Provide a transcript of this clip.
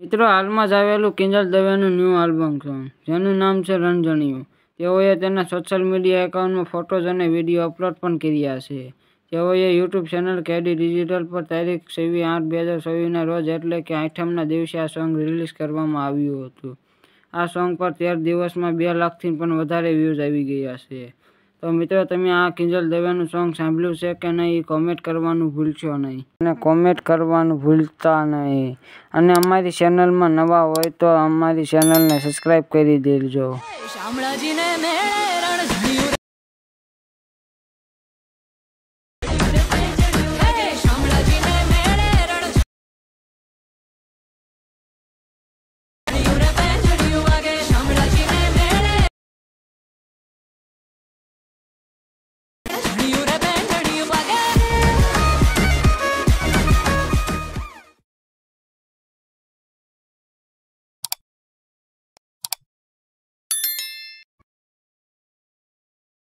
મિત્રો, હાલમાં જ આવેલું કિંજલ દવેનું ન્યૂ આલ્બમ સોંગ, જેનું નામ છે રણજણિયું. તેઓએ તેના સોશિયલ મીડિયા એકાઉન્ટમાં ફોટોઝ અને વિડીયો અપલોડ પણ કર્યા છે. તેઓએ યુટ્યુબ ચેનલ કેડી ડિજિટલ પર તારીખ 26/8/2024ના રોજ એટલે કે આઠમના દિવસે આ સોંગ રિલીઝ કરવામાં આવ્યું હતું. આ સોંગ પર 13 દિવસમાં 2 લાખથી પણ વધારે વ્યૂઝ આવી ગયા છે. તો મિત્રો, તમે આ કિંજલ દવેનું સોંગ સાંભળ્યું છે કે નહીં, કોમેન્ટ કરવાનું ભૂલશો નહીં. અને કોમેન્ટ કરવાનું ભૂલતા નહીં. અને અમારી ચેનલમાં નવા હોય તો અમારી ચેનલને સબસ્ક્રાઇબ કરી દેજો. શામળાજીને મેળે